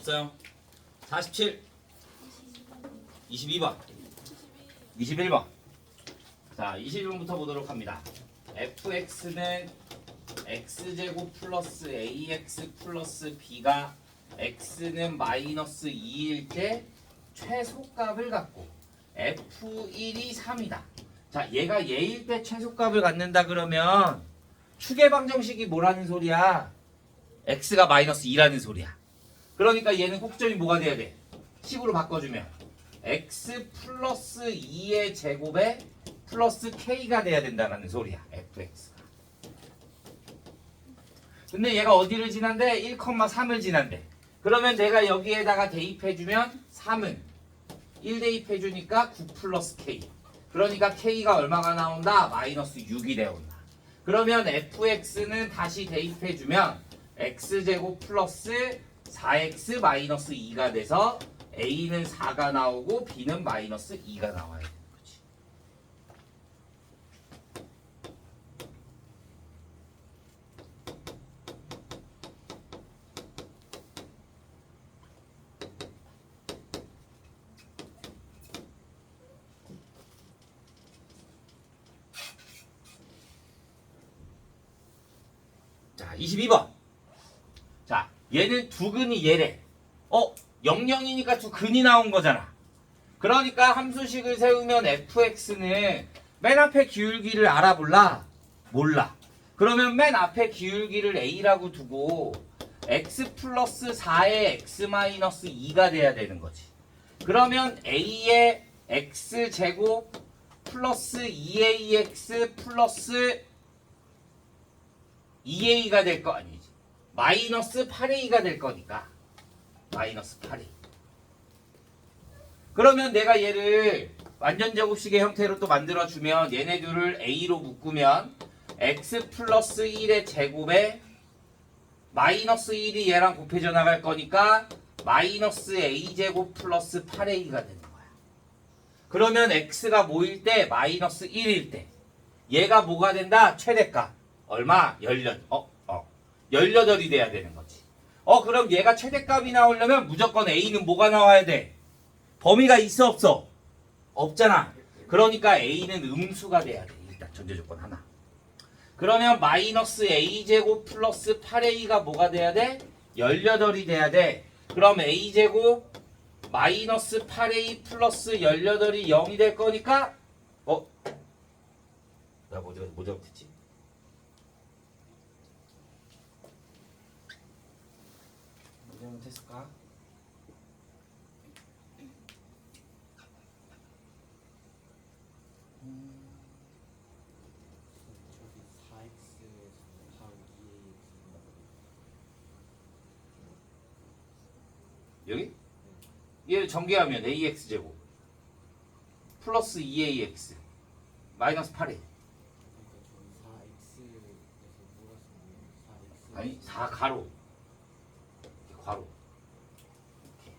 없어요. 47, 22번, 21번. 자, 21번부터 보도록 합니다. fx는 x제곱 플러스 ax 플러스 b가 x는 마이너스 2일 때 최소값을 갖고 f1이 3이다. 자, 얘가 얘일 때 최소값을 갖는다 그러면 추계 방정식이 뭐라는 소리야? x가 마이너스 2라는 소리야. 그러니까 얘는 꼭점이 뭐가 돼야 돼? 식으로 바꿔주면 x 플러스 2의 제곱에 플러스 k가 돼야 된다는 소리야. fx가. 근데 얘가 어디를 지난대? 1,3을 지난대. 그러면 내가 여기에다가 대입해주면 3은 1 대입해주니까 9 플러스 k. 그러니까 k가 얼마가 나온다? 마이너스 6이 되어온다. 그러면 fx는 다시 대입해주면 x제곱 플러스 4x 마이너스 2가 돼서 a는 4가 나오고 b는 마이너스 2가 나와야 되는 거지. 자, 22번. 자, 얘는 두 근이 얘래. 0,0이니까 두 근이 나온 거잖아. 그러니까 함수식을 세우면 fx는 맨 앞에 기울기를 알아볼라? 몰라. 그러면 맨 앞에 기울기를 a라고 두고 x 플러스 4의 x 마이너스 2가 돼야 되는 거지. 그러면 a의 x제곱 플러스 2ax 플러스 2a가 될 거 아니지. 마이너스 8a가 될 거니까 마이너스 8a. 그러면 내가 얘를 완전 제곱식의 형태로 또 만들어주면 얘네들을 a로 묶으면 x 플러스 1의 제곱에 마이너스 1이 얘랑 곱해져 나갈 거니까 마이너스 a제곱 플러스 8a가 되는 거야. 그러면 x가 뭐일 때? 마이너스 1일 때. 얘가 뭐가 된다? 최대값. 얼마? 18. 18이 돼야 되는 거지. 그럼 얘가 최대값이 나오려면 무조건 a는 뭐가 나와야 돼? 범위가 있어 없어? 없잖아. 그러니까 a는 음수가 돼야 돼. 일단 전제조건 하나. 그러면 마이너스 a제곱 플러스 8a가 뭐가 돼야 돼? 18이 돼야 돼. 그럼 a제곱 마이너스 8a 플러스 18이 0이 될 거니까 나 뭐 잘못했지? 뭐 잘못했을까? 여기? 얘를 전개하면 ax제곱 플러스 2ax 마이너스 8a. 아니 4 가로 이렇게 괄호 이렇게.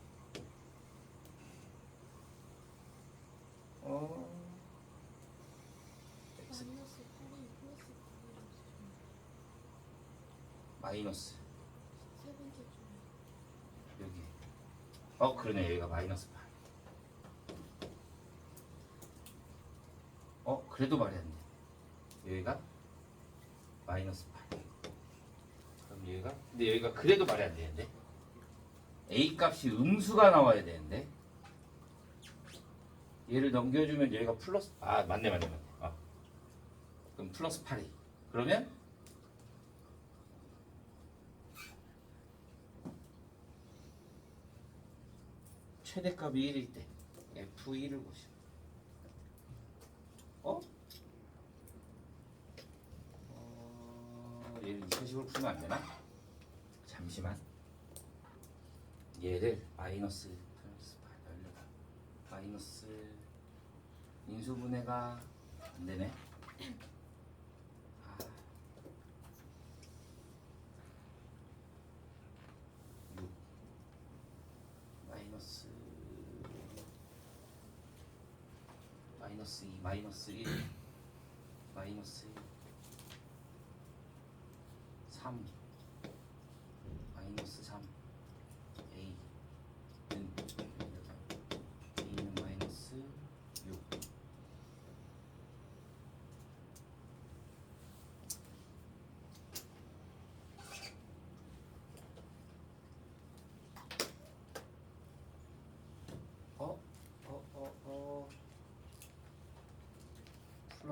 x 마이너스 여기 그러네. 여기가 마이너스 8. 그래도 말이 안 돼. 여기가 마이너스 8. 그럼 여기가 근데 여기가 그래도 말이 안 되는데 a 값이 음수가 나와야 되는데 얘를 넘겨주면 여기가 플러스 맞네. 그럼 플러스 8a. 그러면 최대값이 1일 때 f1을 보시면 얘를 이런 식으로 풀면 안 되나? 잠시만. 얘를 마이너스 플러스 8 마이너스 인수분해가 안 되네. 마이너스 2 마이너스 1 마이너스 3 마이너스 3 a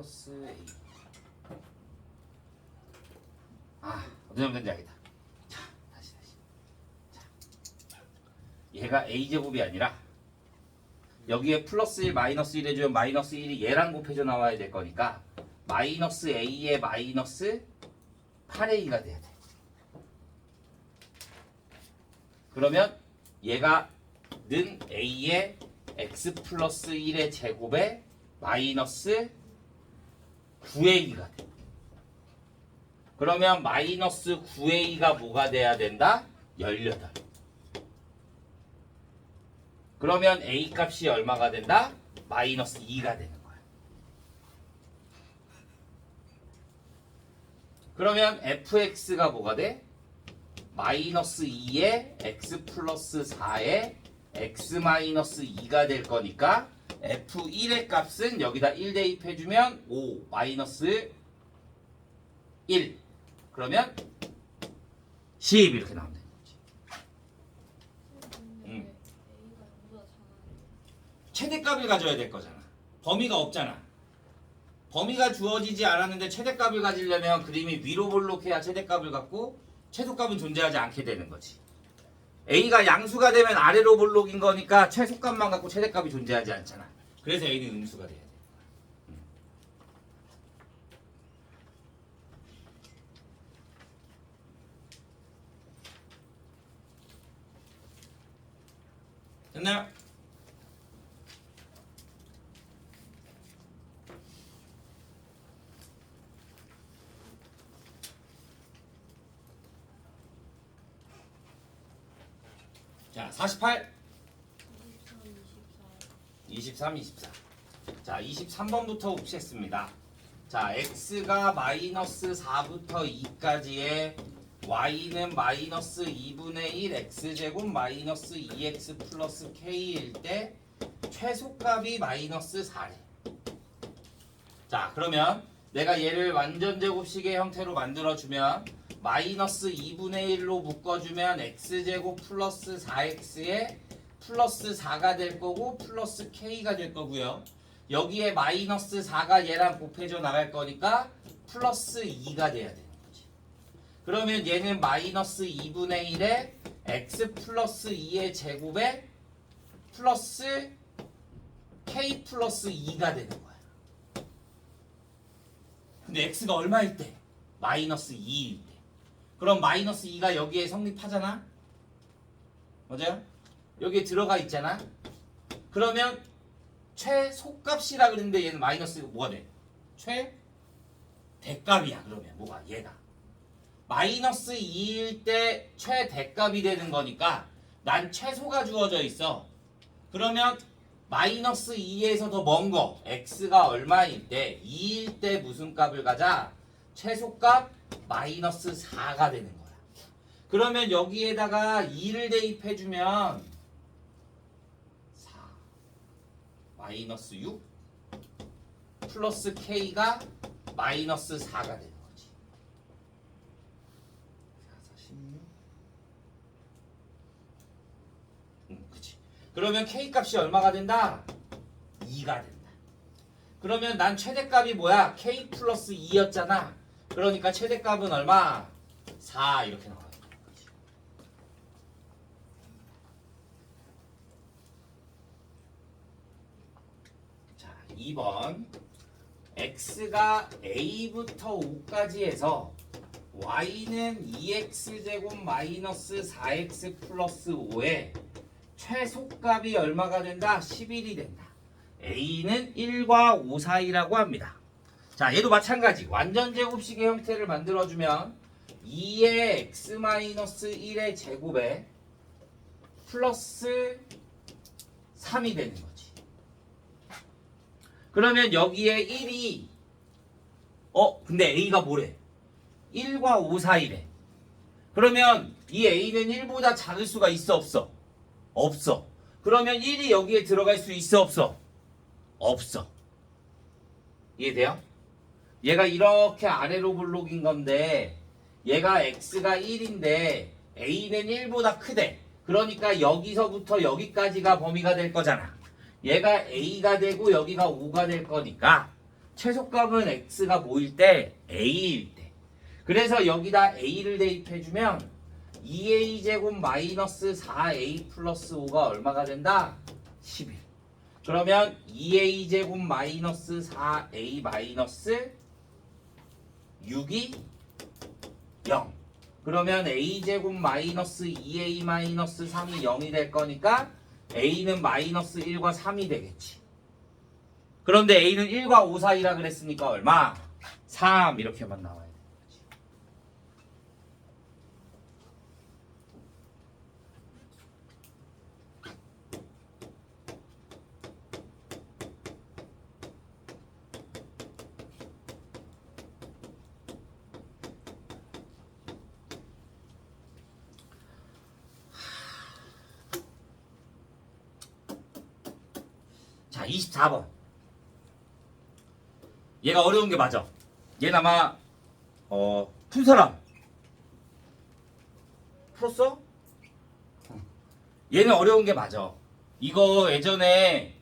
플러스 A. 어느 정도인지 알겠다. 자, 다시. 자, 얘가 A제곱이 아니라 여기에 플러스 1, 마이너스 1 해주면 마이너스 1이 얘랑 곱해져 나와야 될 거니까 마이너스 A에 마이너스 8A가 돼야 돼. 그러면 얘가 는 A의 X 플러스 1의 제곱에 마이너스 9A가 돼. 그러면 마이너스 9A가 뭐가 돼야 된다? 18. 그러면 A 값이 얼마가 된다? 마이너스 2가 되는 거야. 그러면 fx가 뭐가 돼? 마이너스 2에 x 플러스 4에 x 마이너스 2가 될 거니까 f1의 값은 여기다 1 대입해주면 5 마이너스 1. 그러면 10 이렇게 나오면 되는 거지. 최대값을 가져야 될 거잖아. 범위가 없잖아. 범위가 주어지지 않았는데 최대값을 가지려면 그림이 위로 볼록해야 최대값을 갖고 최소값은 존재하지 않게 되는 거지. A가 양수가 되면 아래로 볼록인 거니까 최소값만 갖고 최대값이 존재하지 않잖아. 그래서 A는 음수가 돼야 돼. 됐나요? 자, 48, 23, 24. 자, 23번부터 보겠습니다. 자, x가 마이너스 4부터 2까지의 y는 마이너스 2분의 1 x제곱 마이너스 2x 플러스 k일 때 최소값이 마이너스 4래. 자, 그러면 내가 얘를 완전제곱식의 형태로 만들어주면 마이너스 2분의 1로 묶어주면 x제곱 플러스 4x에 플러스 4가 될 거고 플러스 k가 될 거고요. 여기에 마이너스 4가 얘랑 곱해져 나갈 거니까 플러스 2가 돼야 되는 거지. 그러면 얘는 마이너스 2분의 1에 x 플러스 2의 제곱에 플러스 k 플러스 2가 되는 거야. 근데 x가 얼마일 때? 마이너스 2일 때. 그럼 마이너스 2가 여기에 성립하잖아? 맞아요? 여기에 들어가 있잖아? 그러면 최소값이라 그랬는데 얘는 마이너스 뭐가 돼? 최대값이야. 그러면 뭐가? 얘가 마이너스 2일 때 최대값이 되는 거니까 난 최소가 주어져 있어. 그러면 마이너스 2에서 더 먼 거 x가 얼마일 때 2일 때 무슨 값을 가자? 최소값 마이너스 4가 되는 거야. 그러면 여기에다가 2를 대입해주면 4 마이너스 6 플러스 k가 마이너스 4가 되는 거지. 4, 16 그치. 그러면 k 값이 얼마가 된다? 2가 된다. 그러면 난 최대값이 뭐야? k 플러스 2였잖아. 그러니까 최대값은 얼마? 4 이렇게 나와요. 자, 2번 x가 a부터 5까지 해서 y는 2x제곱 마이너스 4x 플러스 5에 최소값이 얼마가 된다? 11이 된다. a는 1과 5 사이라고 합니다. 자, 얘도 마찬가지. 완전제곱식의 형태를 만들어주면 2의 x-1의 제곱에 플러스 3이 되는 거지. 그러면 여기에 1이 근데 a가 뭐래? 1과 5 사이래. 그러면 이 a는 1보다 작을 수가 있어 없어? 없어. 그러면 1이 여기에 들어갈 수 있어 없어? 없어. 이해돼요? 얘가 이렇게 아래로 볼록인 건데 얘가 x가 1인데 a는 1보다 크대. 그러니까 여기서부터 여기까지가 범위가 될 거잖아. 얘가 a가 되고 여기가 5가 될 거니까 최소값은 x가 뭐일 때? a일 때. 그래서 여기다 a를 대입해주면 2a제곱 마이너스 4a 플러스 5가 얼마가 된다? 11. 그러면 2a제곱 마이너스 4a 마이너스 6이 0. 그러면 a제곱 마이너스 2a 마이너스 3이 0이 될 거니까 a는 마이너스 1과 3이 되겠지. 그런데 a는 1과 5 사이라 그랬으니까 얼마? 3 이렇게만 나와야 돼. 자, 24번. 얘가 어려운 게 맞아. 얘는 아마 푼 사람 풀었어? 얘는 어려운 게 맞아. 이거 예전에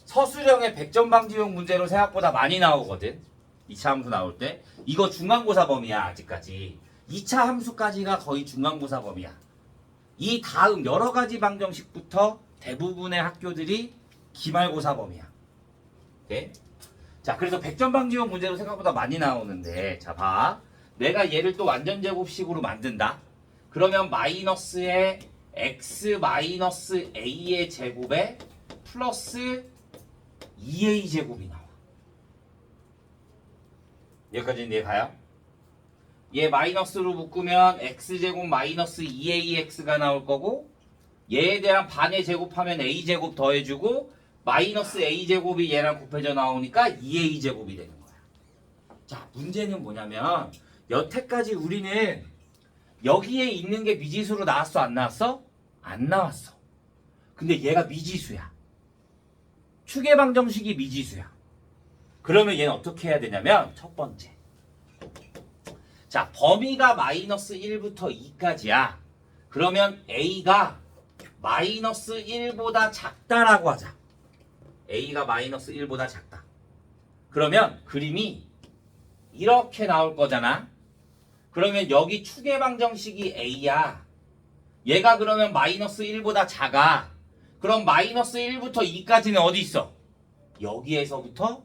서술형의 100점 방지용 문제로 생각보다 많이 나오거든. 2차 함수 나올 때. 이거 중간고사 범위야 아직까지. 2차 함수까지가 거의 중간고사 범위야. 이 다음 여러 가지 방정식부터 대부분의 학교들이 기말고사 범위야. 오케이? 자, 그래서 100점 방지용 문제로 생각보다 많이 나오는데, 자, 봐. 내가 얘를 또 완전제곱식으로 만든다. 그러면 마이너스에 x 마이너스 a의 제곱에 플러스 2a 제곱이 나와. 여기까지는 이해가요? 얘 마이너스로 묶으면 x제곱 마이너스 2ax가 나올 거고, 얘에 대한 반의 제곱하면 a제곱 더해주고, 마이너스 a제곱이 얘랑 곱해져 나오니까 2a제곱이 되는 거야. 자, 문제는 뭐냐면 여태까지 우리는 여기에 있는 게 미지수로 나왔어 안 나왔어? 안 나왔어. 근데 얘가 미지수야. 추계방정식이 미지수야. 그러면 얘는 어떻게 해야 되냐면 첫 번째. 자, 범위가 마이너스 1부터 2까지야. 그러면 a가 마이너스 1보다 작다라고 하자. a가 마이너스 1보다 작다. 그러면 그림이 이렇게 나올 거잖아. 그러면 여기 추계방정식이 a야. 얘가 그러면 마이너스 1보다 작아. 그럼 마이너스 1부터 2까지는 어디 있어? 여기에서부터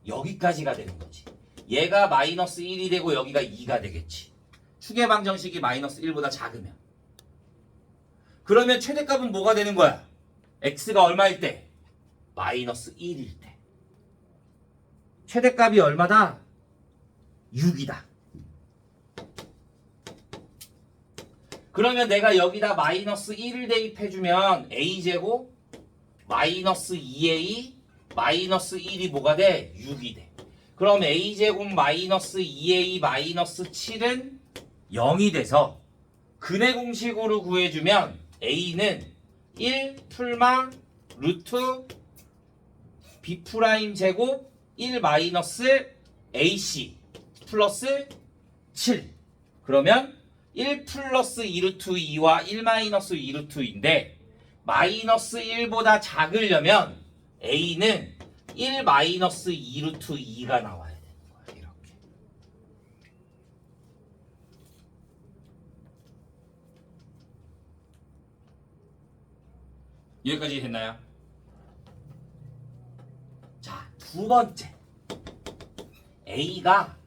여기까지가 되는 거지. 얘가 마이너스 1이 되고 여기가 2가 되겠지. 추계방정식이 마이너스 1보다 작으면. 그러면 최대값은 뭐가 되는 거야? x가 얼마일 때? 마이너스 1일 때. 최대값이 얼마다? 6이다. 그러면 내가 여기다 마이너스 1을 대입해주면 a제곱 마이너스 2a 마이너스 1이 뭐가 돼? 6이 돼. 그럼 a제곱 마이너스 2a 마이너스 7은 0이 돼서 근의 공식으로 구해주면 a는 1 풀마 루트 b 프라임 제곱 1 마이너스 ac 플러스 7. 그러면 1 플러스 2루트 2와 1 마이너스 2루트 2인데 마이너스 1보다 작으려면 a는 1 마이너스 2루트 2가 나와야 되는 거야. 이렇게. 여기까지 됐나요? 자, 두 번째. a가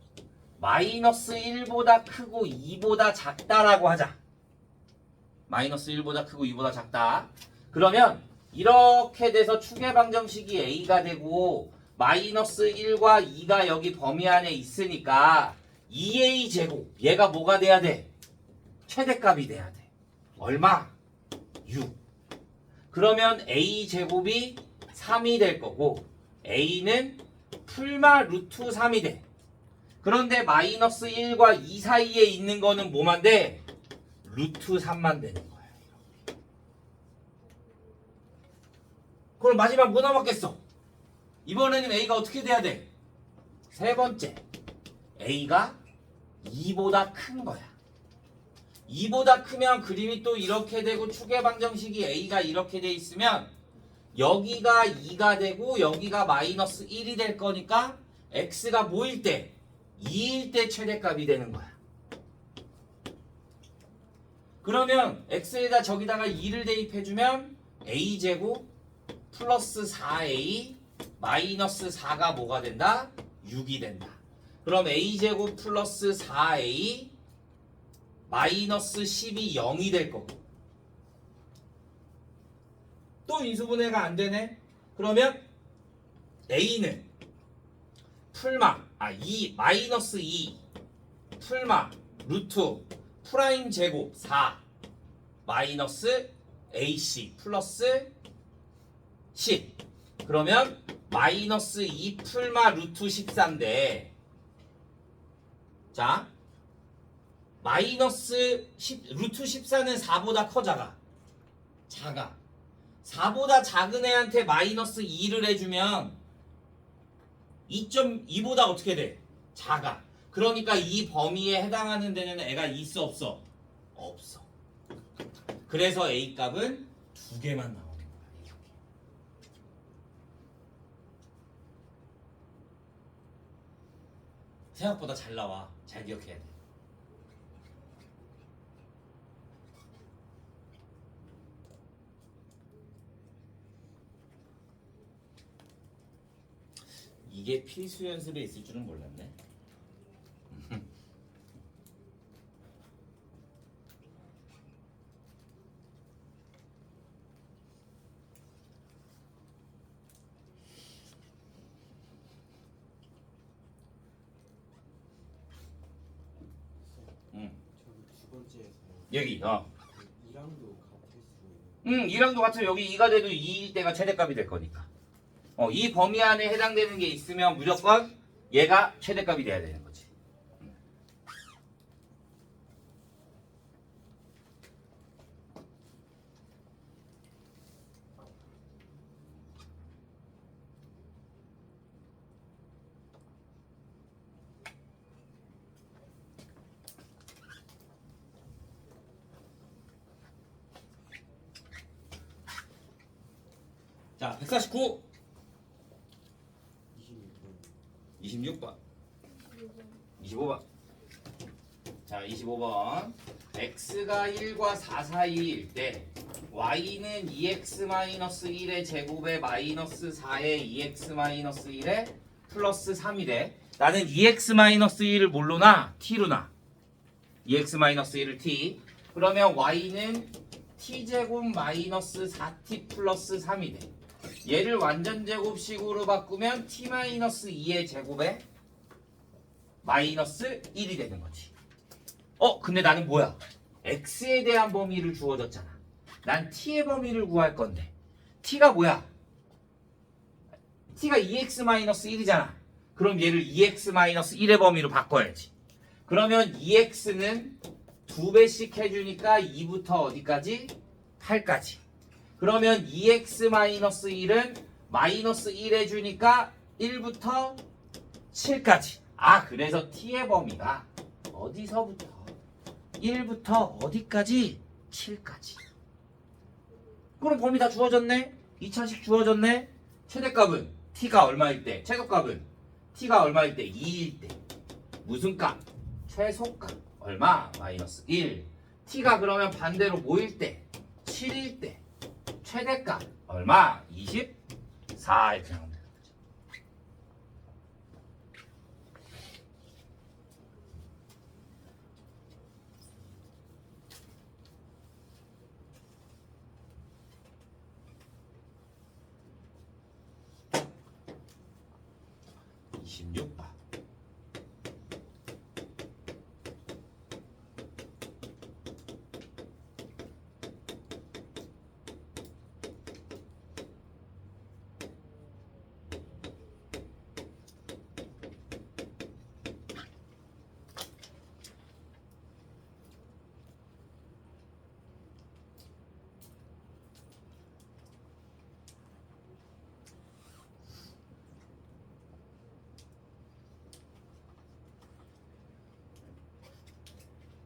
마이너스 1보다 크고 2보다 작다라고 하자. 마이너스 1보다 크고 2보다 작다. 그러면 이렇게 돼서 추계방정식이 a가 되고 마이너스 1과 2가 여기 범위 안에 있으니까 2a 제곱 얘가 뭐가 돼야 돼? 최대값이 돼야 돼. 얼마? 6. 그러면 a 제곱이 3이 될 거고 a는 풀마 루트 3이 돼. 그런데 마이너스 1과 2 사이에 있는 거는 뭐만 돼? 루트 3만 되는 거야. 그럼 마지막 뭐 남았겠어? 이번에는 a가 어떻게 돼야 돼? 세 번째. a가 2보다 큰 거야. 2보다 크면 그림이 또 이렇게 되고 추계방정식이 a가 이렇게 돼 있으면 여기가 2가 되고 여기가 마이너스 1이 될 거니까 x가 뭐일 때? 2일 때 최대값이 되는 거야. 그러면 x에다 저기다가 2를 대입해주면 a제곱 플러스 4a 마이너스 4가 뭐가 된다? 6이 된다. 그럼 a제곱 플러스 4a 마이너스 10이 0이 될 거고. 또 인수분해가 안 되네? 그러면 a는 풀마, 2, 마이너스 2 풀마 루트 프라임 제곱 4 마이너스 ac 플러스 10. 그러면 마이너스 2 풀마 루트 14인데, 자 마이너스 10, 루트 14는 4보다 커 작아? 작아. 4보다 작은 애한테 마이너스 2를 해주면 2.2보다 어떻게 돼? 작아. 그러니까 이 범위에 해당하는 데는 애가 있어 없어? 없어. 그래서 A 값은 2개만 나오는 거야. 생각보다 잘 나와. 잘 기억해야 돼. 이게 필수 연습에 있을 줄은 몰랐네. 저기 두 번째에서 여기 2랑도 같을 수 있는 2랑도 같으면 여기 2가 돼도 2일 때가 최대값이 될 거니까. 이 범위 안에 해당되는 게 있으면 무조건 얘가 최대값이 돼야 되는 거지. 자, 149. 26번. 25번. 자, 25번. x가 1과 4 사이일 때 y는 2x-1의 제곱에 마이너스 4의 2x-1의 플러스 3이래. 나는 2x-1을 뭘로 나? t로 나. 2x-1을 t. 그러면 y는 t제곱 마이너스 4t 플러스 3이 돼. 얘를 완전 제곱식으로 바꾸면 t-2의 제곱에 마이너스 1이 되는 거지. 근데 나는 뭐야? x에 대한 범위를 주어졌잖아. 난 t의 범위를 구할 건데 t가 뭐야? t가 2x-1이잖아. 그럼 얘를 2x-1의 범위로 바꿔야지. 그러면 2x는 2배씩 해주니까 2부터 어디까지? 8까지. 그러면 2x-1은 마이너스 1 해주니까 1부터 7까지. 그래서 t의 범위가 어디서부터? 1부터 어디까지? 7까지. 그럼 범위 다 주어졌네? 2차식 주어졌네? 최대값은 t가 얼마일 때? 최소값은 t가 얼마일 때? 2일 때. 무슨 값? 최소값. 얼마? 마이너스 1. t가 그러면 반대로 뭐일 때? 7일 때. 최대값. 얼마? 24. 이렇게 나오면 되는 거죠.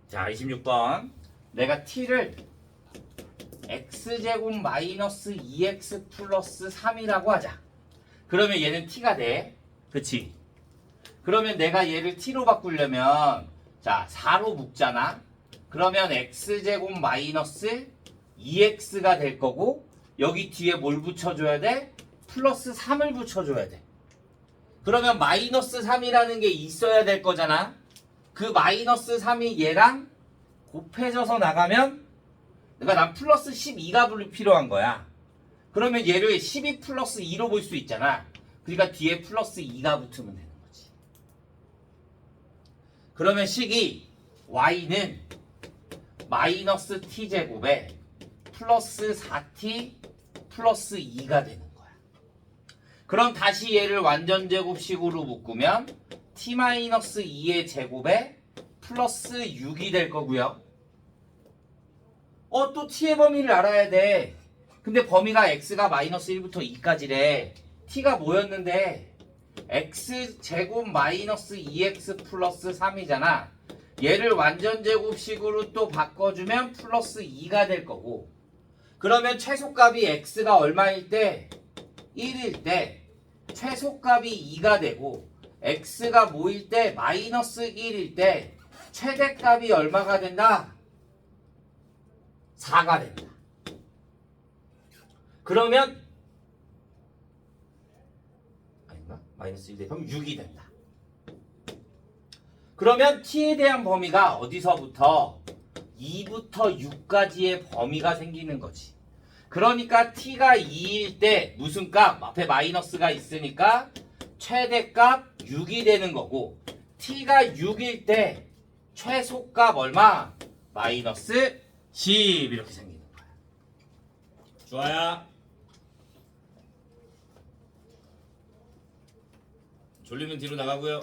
자, 26번. 내가 t를 x제곱 마이너스 2x 플러스 3이라고 하자. 그러면 얘는 t가 돼. 그치? 그러면 내가 얘를 t로 바꾸려면 자 4로 묶잖아. 그러면 x제곱 마이너스 2x가 될 거고 여기 뒤에 뭘 붙여줘야 돼? 플러스 3을 붙여줘야 돼. 그러면 마이너스 3이라는 게 있어야 될 거잖아. 그 마이너스 3이 얘랑 곱해져서 나가면 그러니까 난 플러스 12가 필요한 거야. 그러면 얘를 12 플러스 2로 볼 수 있잖아. 그러니까 뒤에 플러스 2가 붙으면 되는 거지. 그러면 식이 y는 마이너스 t제곱에 플러스 4t 플러스 2가 되는 거야. 그럼 다시 얘를 완전제곱식으로 묶으면 t-2의 제곱에 플러스 6이 될 거고요. 또 t의 범위를 알아야 돼. 근데 범위가 x가 마이너스 1부터 2까지래. t가 뭐였는데? x제곱 마이너스 2x 플러스 3이잖아. 얘를 완전제곱식으로 또 바꿔주면 플러스 2가 될 거고. 그러면 최소값이 x가 얼마일 때? 1일 때 최소값이 2가 되고 x가 뭐일 때? 마이너스 1일 때 최대값이 얼마가 된다? 4가 된다. 그러면 아닌가? 마이너스 1 대입하면 6이 된다. 그러면 t에 대한 범위가 어디서부터? 2부터 6까지의 범위가 생기는 거지. 그러니까 t가 2일 때 무슨 값? 앞에 마이너스가 있으니까 최대값 6이 되는 거고 t가 6일 때 최소값 얼마? 마이너스 10 이렇게 생기는 거야. 좋아요. 졸리면 뒤로 나가고요.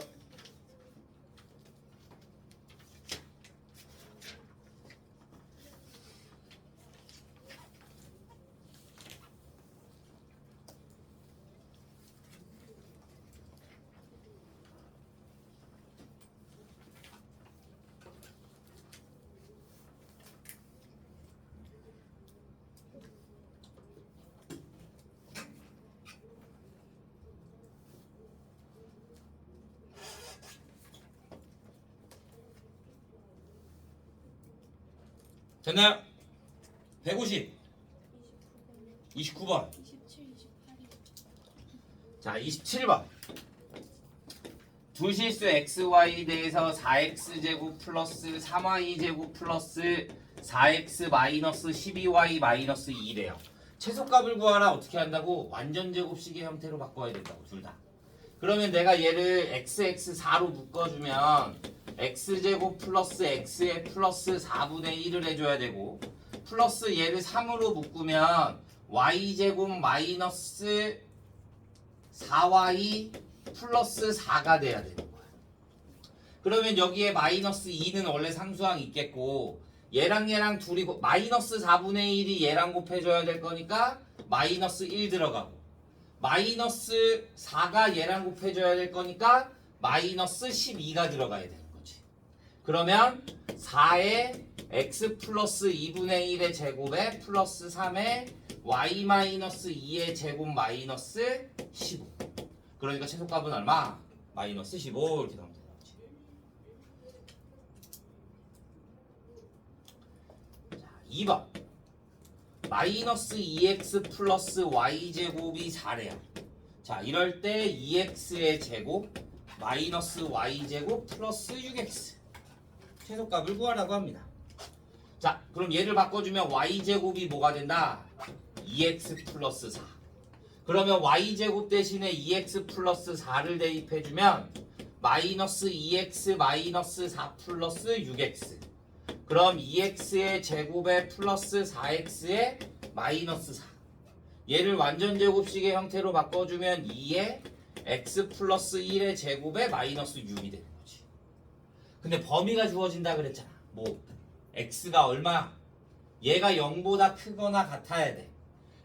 됐나요? 150 29번 27, 28이 자 27번 두 실수 xy에 대해서 4x제곱 플러스 3y제곱 플러스 4x 마이너스 12y 마이너스 2래요. 최소값을 구하라. 어떻게 한다고? 완전제곱식의 형태로 바꿔야 된다고 둘 다. 그러면 내가 얘를 xx4로 묶어주면 x제곱 플러스 x에 플러스 4분의 1을 해줘야 되고 플러스 얘를 3으로 묶으면 y제곱 마이너스 4y 플러스 4가 돼야 되는 거야. 그러면 여기에 마이너스 2는 원래 상수항 있겠고 얘랑 둘이 마이너스 4분의 1이 얘랑 곱해줘야 될 거니까 마이너스 1 들어가고 마이너스 4가 얘랑 곱해줘야 될 거니까 마이너스 12가 들어가야 되는 거지. 그러면 4에 x 플러스 2분의 1의 제곱에 플러스 3에 y 마이너스 2의 제곱 마이너스 15. 그러니까 최소값은 얼마? 마이너스 15 이렇게 나오면 되는 거지. 자, 2번 마이너스 2x 플러스 y제곱이 4래요. 자, 이럴 때 2x의 제곱 마이너스 y제곱 플러스 6x 최소값을 구하라고 합니다. 자, 그럼 얘를 바꿔주면 y제곱이 뭐가 된다? 2x 플러스 4. 그러면 y제곱 대신에 2x 플러스 4를 대입해주면 마이너스 2x 마이너스 4 플러스 6x. 그럼 2x의 제곱에 플러스 4x의 마이너스 4. 얘를 완전제곱식의 형태로 바꿔주면 2에 x 플러스 1의 제곱에 마이너스 6이 되는 거지. 근데 범위가 주어진다 그랬잖아. 뭐 x가 얼마? 얘가 0보다 크거나 같아야 돼.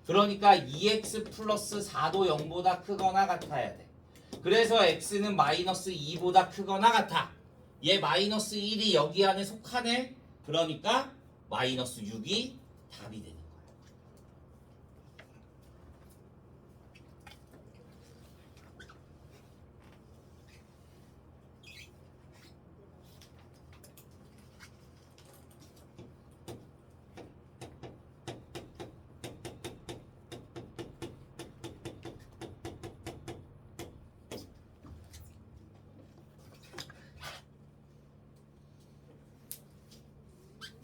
그러니까 2x 플러스 4도 0보다 크거나 같아야 돼. 그래서 x는 마이너스 2보다 크거나 같아. 얘 마이너스 1이 여기 안에 속하네. 그러니까 마이너스 6이 답이 되는 거야.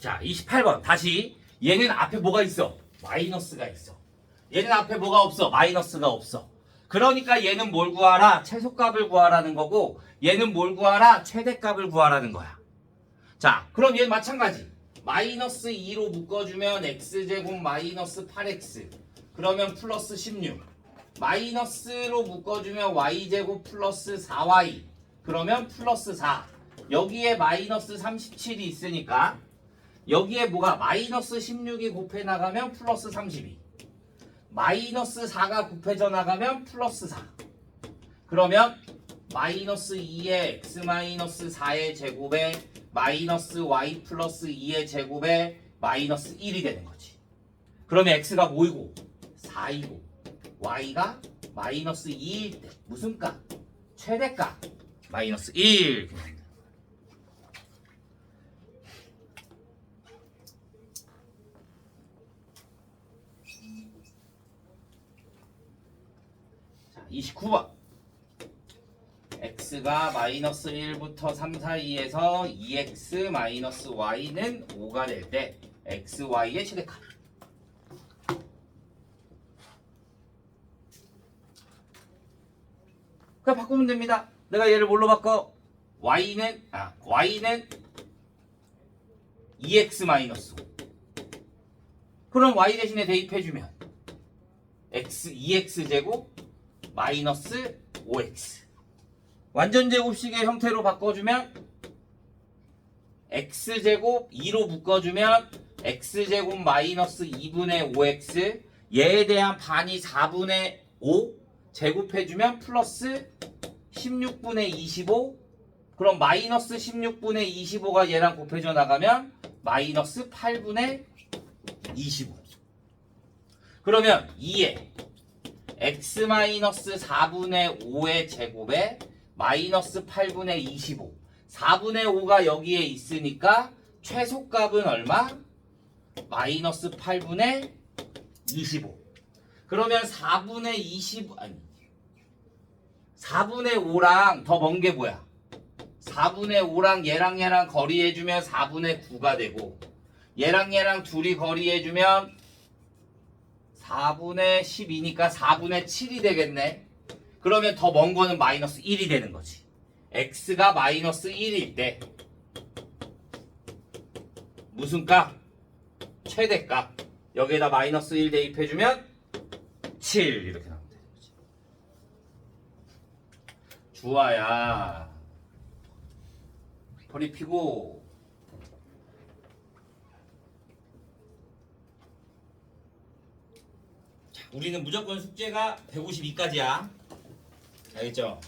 자, 28번. 다시. 얘는 앞에 뭐가 있어? 마이너스가 있어. 얘는 앞에 뭐가 없어? 마이너스가 없어. 그러니까 얘는 뭘 구하라? 최소값을 구하라는 거고, 얘는 뭘 구하라? 최대값을 구하라는 거야. 자, 그럼 얘는 마찬가지. 마이너스 2로 묶어주면 x제곱 마이너스 8x. 그러면 플러스 16. 마이너스로 묶어주면 y제곱 플러스 4y. 그러면 플러스 4. 여기에 마이너스 37이 있으니까 여기에 뭐가 마이너스 16이 곱해 나가면 플러스 32. 마이너스 4가 곱해져 나가면 플러스 4. 그러면 마이너스 2의 x 마이너스 4의 제곱에 마이너스 y 플러스 2의 제곱에 마이너스 1이 되는 거지. 그러면 x가 뭐이고? 4이고 y가 마이너스 2일 때 무슨 값? 최대값 마이너스 1. 자, 29번. x가 마이너스 1부터 3 사이에서 2x 마이너스 y는 5가 될 때 x, y의 최대값. 그냥 바꾸면 됩니다. 내가 얘를 뭘로 바꿔? y는 2x 마이너스 5. 그럼 y 대신에 대입해주면 x 2x 제곱 마이너스 5x. 완전 제곱식의 형태로 바꿔주면 x제곱 2로 묶어주면 x제곱 마이너스 2분의 5x. 얘에 대한 반이 4분의 5 제곱해주면 플러스 16분의 25. 그럼 마이너스 16분의 25가 얘랑 곱해져 나가면 마이너스 8분의 25. 그러면 2에 x 마이너스 4분의 5의 제곱에 마이너스 8분의 25. 4분의 5가 여기에 있으니까 최소값은 얼마? 마이너스 8분의 25. 그러면 4분의 25 아니 4분의 5랑 더 먼 게 뭐야? 4분의 5랑 얘랑 거리해주면 4분의 9가 되고, 얘랑 둘이 거리해주면 4분의 12니까 4분의 7이 되겠네. 그러면 더 먼 거는 마이너스 1이 되는 거지. x가 마이너스 1일 때 무슨 값? 최대값. 여기에다 마이너스 1 대입해주면 7 이렇게 나오면 되는 거지. 주아야, 허리 펴고. 자, 우리는 무조건 숙제가 152까지야. 알겠죠?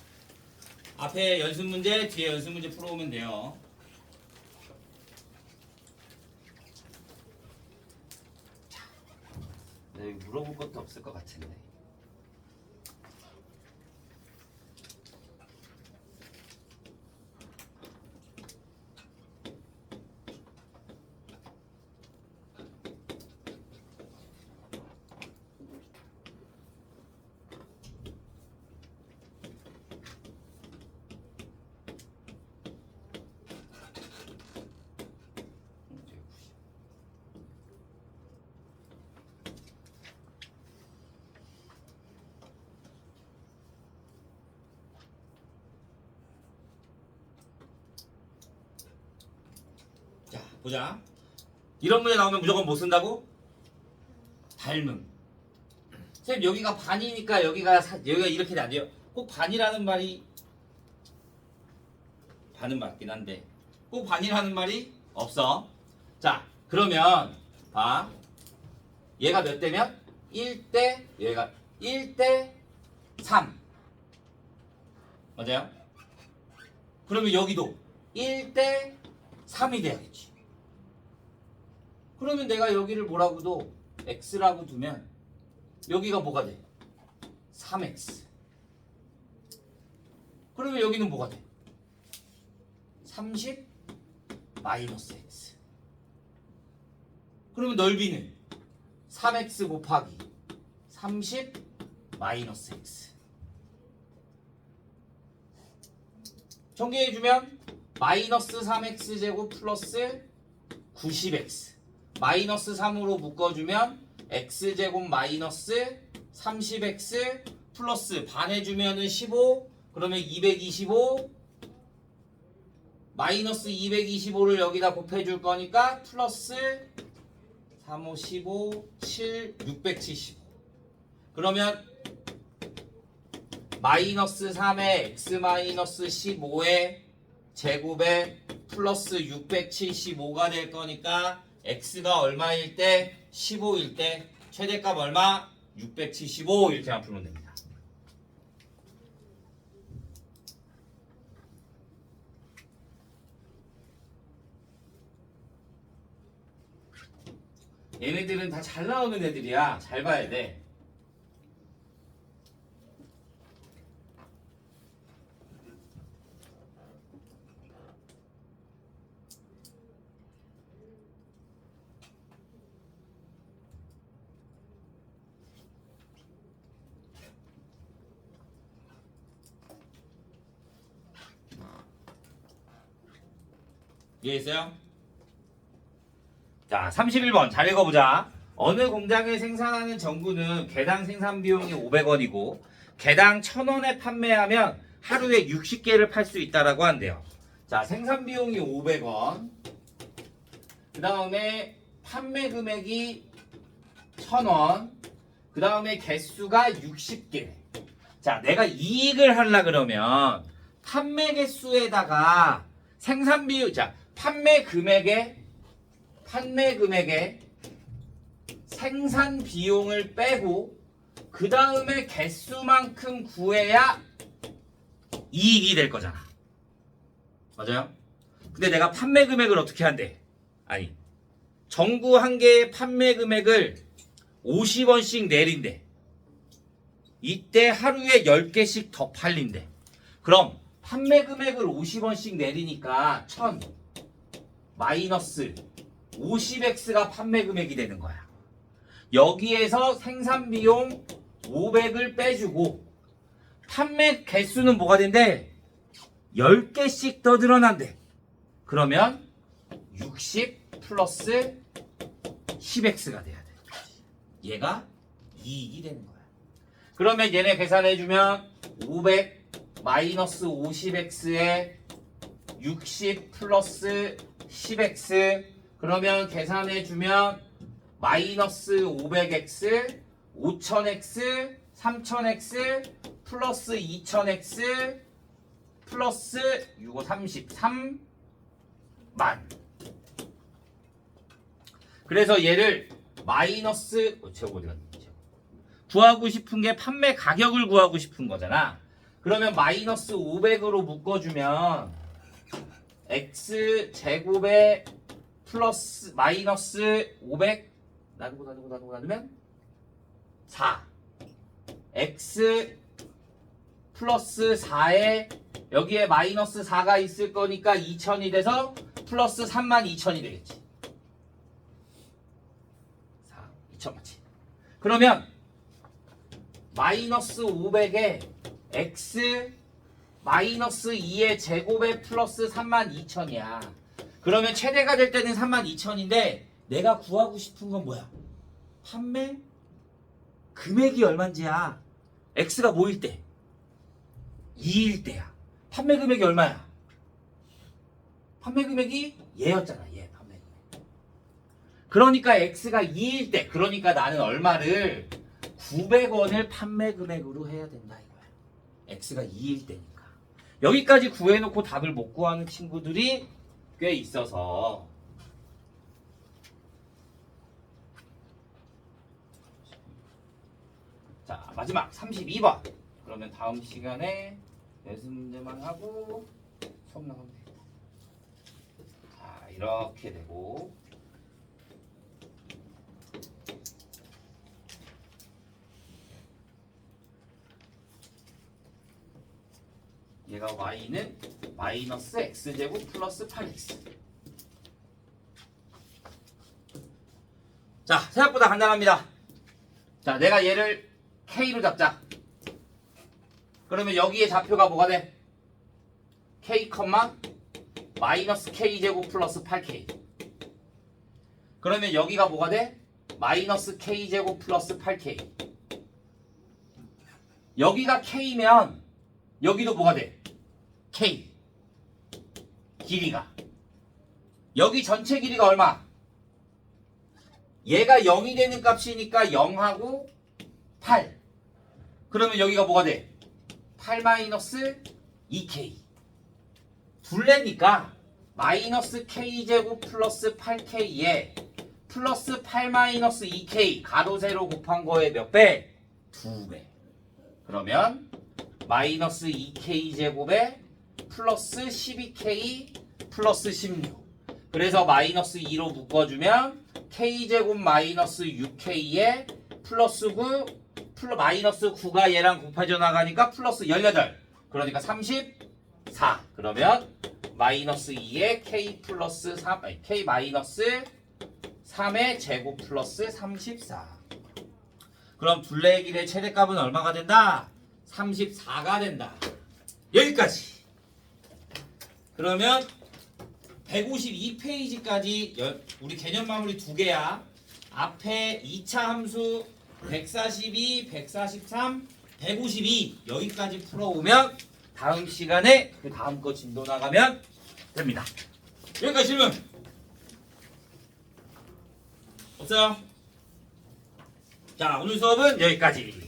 앞에 연습 문제, 뒤에 연습 문제 풀어오면 돼요. 자, 여기 물어볼 것도 없을 것 같은데. 자, 보자. 이런 문제 나오면 무조건 뭐 쓴다고? 닮음. 선생님, 여기가 반이니까 여기가 이렇게 안 돼요. 꼭 반이라는 말이, 반은 맞긴 한데 꼭 반이라는 말이 없어. 자, 그러면 봐. 얘가 몇 대면? 1대, 얘가 1대 3. 맞아요? 그러면 여기도 1대 3이 돼야겠지. 그러면 내가 여기를 뭐라고 둬? x라고 두면 여기가 뭐가 돼? 3x. 그러면 여기는 뭐가 돼? 30 마이너스 x. 그러면 넓이는 3x 곱하기 30 마이너스 x. 전개해주면 마이너스 3x 제곱 플러스 90x 마이너스 3으로 묶어주면 x제곱 마이너스 30x 플러스 반해주면은 15 그러면 225 마이너스 225를 여기다 곱해줄 거니까 플러스 3, 5, 15, 7, 675 그러면 마이너스 3에 x 마이너스 15의 제곱에 플러스 675가 될 거니까 x가 얼마일 때 15일 때 최대값 얼마? 675 이렇게만 풀면 됩니다. 얘네들은 다 잘 나오는 애들이야. 잘 봐야 돼. 이해했어요? 자, 31번 잘 읽어보자. 어느 공장에 생산하는 전구는 개당 생산 비용이 500원이고 개당 1000원에 판매하면 하루에 60개를 팔 수 있다라고 한대요. 자, 생산 비용이 500원. 그 다음에 판매 금액이 1000원. 그 다음에 개수가 60개. 자, 내가 이익을 하려 그러면 판매 개수에다가 생산 비용, 자, 판매 금액에 생산 비용을 빼고 그 다음에 개수만큼 구해야 이익이 될 거잖아. 맞아요? 근데 내가 판매 금액을 어떻게 한대? 아니, 전구 한 개의 판매 금액을 50원씩 내린대. 이때 하루에 10개씩 더 팔린대. 그럼 판매 금액을 50원씩 내리니까 1000 마이너스 50x가 판매 금액이 되는 거야. 여기에서 생산 비용 500을 빼주고 판매 개수는 뭐가 된대? 10개씩 더 늘어난대. 그러면 60 플러스 10x가 돼야 돼. 얘가 이익이 되는 거야. 그러면 얘네 계산해주면 500 마이너스 50x에 60 플러스 10x 그러면 계산해주면 마이너스 500x 5000x 3000x 플러스 2000x 플러스 6, 33만. 그래서 얘를 마이너스 구하고 싶은 게 판매 가격을 구하고 싶은 거잖아. 그러면 마이너스 500으로 묶어주면 x 제곱에 플러스 마이너스 500 나누면 4 x 플러스 4에 여기에 마이너스 4가 있을 거니까 2000이 돼서 플러스 32,000이 되겠지. 4, 2000 맞지? 그러면 마이너스 500에 x 마이너스 2의 제곱에 플러스 32,000이야. 그러면 최대가 될 때는 32,000인데 내가 구하고 싶은 건 뭐야? 판매 금액이 얼마인지야. x가 뭐일 때? 2일 때야. 판매 금액이 얼마야? 판매 금액이 얘였잖아. 얘 판매 금액. 그러니까 x가 2일 때 그러니까 나는 얼마를 900원을 판매 금액으로 해야 된다 이거야. x가 2일 때니까. 여기까지 구해놓고 답을 못 구하는 친구들이 꽤 있어서 자 마지막 32번 그러면 다음 시간에 연습 문제만 하고 수업 나가면 되겠다. 자 이렇게 되고 얘가 y는 마이너스 x제곱 플러스 8x. 자 생각보다 간단합니다. 자 내가 얘를 k로 잡자. 그러면 여기에 좌표가 뭐가 돼? k, 마이너스 k제곱 플러스 8k. 그러면 여기가 뭐가 돼? 마이너스 k제곱 플러스 8k. 여기가 k면 여기도 뭐가 돼? k. 길이가. 여기 전체 길이가 얼마? 얘가 0이 되는 값이니까 0하고 8. 그러면 여기가 뭐가 돼? 8 마이너스 2k. 둘레니까 마이너스 k제곱 플러스 8k에 플러스 8 마이너스 2k 가로 세로 곱한 거에 몇 배? 2배. 그러면 마이너스 2k 제곱에 플러스 12k 플러스 16. 그래서 마이너스 2로 묶어주면 k제곱 마이너스 6k에 플러스 9 마이너스 9가 얘랑 곱해져 나가니까 플러스 18. 그러니까 34. 그러면 마이너스 2에 k 플러스 3 아니, k 마이너스 3의 제곱 플러스 34. 그럼 둘레의 길이의 최대값은 얼마가 된다? 34가 된다. 여기까지. 그러면 152페이지까지 우리 개념 마무리 두 개야. 앞에 2차 함수 142, 143, 152 여기까지 풀어오면 다음 시간에 그 다음 거 진도 나가면 됩니다. 여기까지 질문 없어요? 자, 오늘 수업은 여기까지.